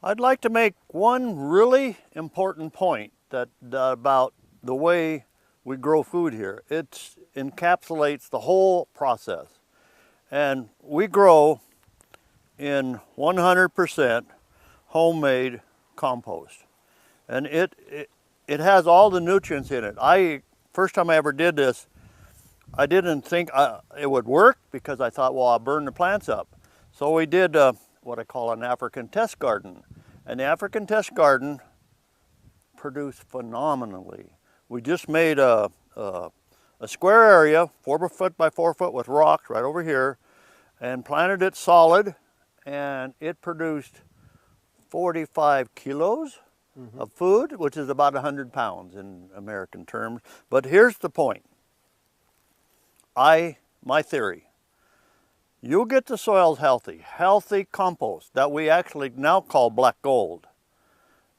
I'd like to make one really important point about the way we grow food here. It encapsulates the whole process. And we grow in 100% homemade compost. And it has all the nutrients in it. First time I ever did this, I didn't think it would work because I thought, well, I'll burn the plants up. So we did what I call an African test garden. And the African test garden produced phenomenally. We just made a square area, 4 foot by 4 foot with rocks right over here, and planted it solid, and it produced 45 kilos of food, which is about 100 pounds in American terms. But here's the point. My theory. You'll get the soils healthy compost that we actually now call black gold.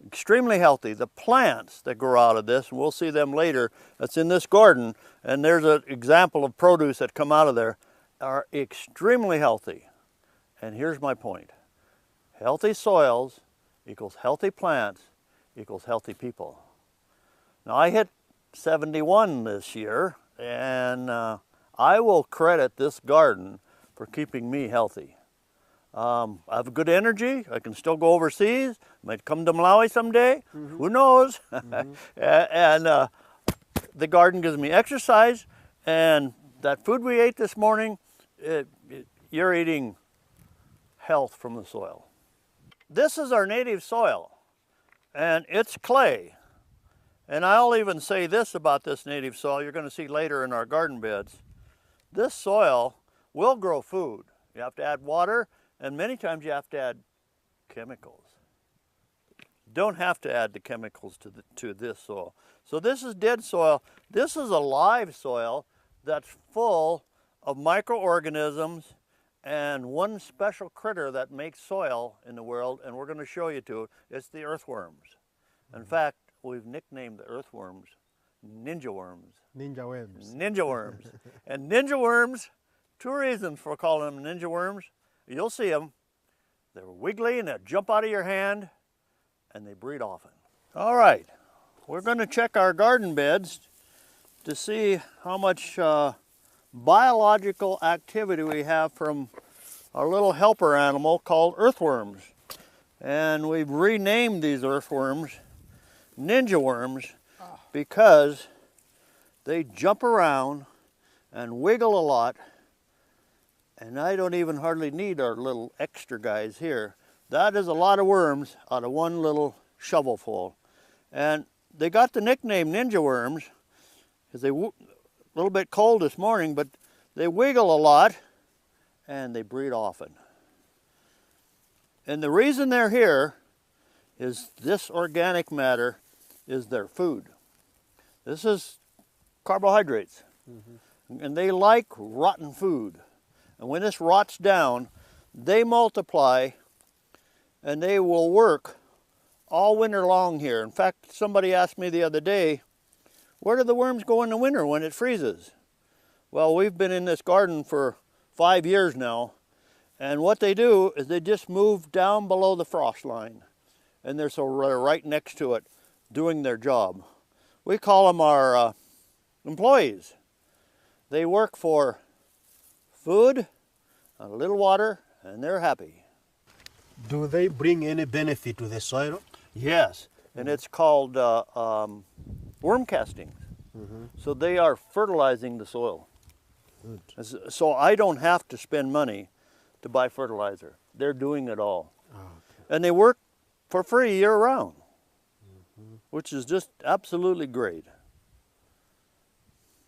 Extremely healthy. The plants that grow out of this, and we'll see them later, that's in this garden, and there's an example of produce that come out of there, are extremely healthy. And here's my point. Healthy soils equals healthy plants equals healthy people. Now I hit 71 this year, and I will credit this garden for keeping me healthy. I have good energy. I can still go overseas. Might come to Malawi someday. Who knows? And the garden gives me exercise. And that food we ate this morning, you're eating health from the soil. This is our native soil, and it's clay. And I'll even say this about this native soil. You're going to see later in our garden beds. This soil will grow food. You have to add water, and many times you have to add chemicals. Don't have to add the chemicals to this soil. So this is dead soil. This is a live soil that's full of microorganisms and one special critter that makes soil in the world, and we're going to show you to. It's the earthworms. In fact, we've nicknamed the earthworms ninja worms. Ninja worms. Ninja worms. And ninja worms, two reasons for calling them ninja worms. You'll see them. They're wiggly and they jump out of your hand, and they breed often. All right, we're going to check our garden beds to see how much biological activity we have from our little helper animal called earthworms. And we've renamed these earthworms ninja worms because they jump around and wiggle a lot. And I don't even hardly need our little extra guys here. That is a lot of worms out of one little shovelful. And they got the nickname ninja worms because they a little bit cold this morning, but they wiggle a lot and they breed often. And the reason they're here is this organic matter is their food. This is carbohydrates. And they like rotten food. And when this rots down, they multiply and they will work all winter long here. In fact, somebody asked me the other day, where do the worms go in the winter when it freezes? Well, we've been in this garden for 5 years now, and what they do is they just move down below the frost line, and they're right next to it doing their job. We call them our employees. They work for food, a little water, and they're happy. Do they bring any benefit to the soil? Yes, and it's called worm castings. So they are fertilizing the soil. Good. So I don't have to spend money to buy fertilizer. They're doing it all. Oh, okay. And they work for free year-round, which is just absolutely great.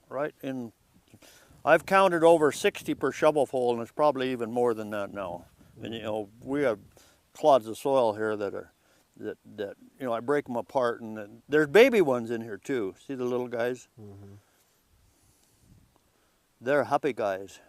Right? And I've counted over 60 per shovelful, and it's probably even more than that now. And you know, we have clods of soil here that you know, I break them apart, and then there's baby ones in here too. See the little guys? They're happy guys.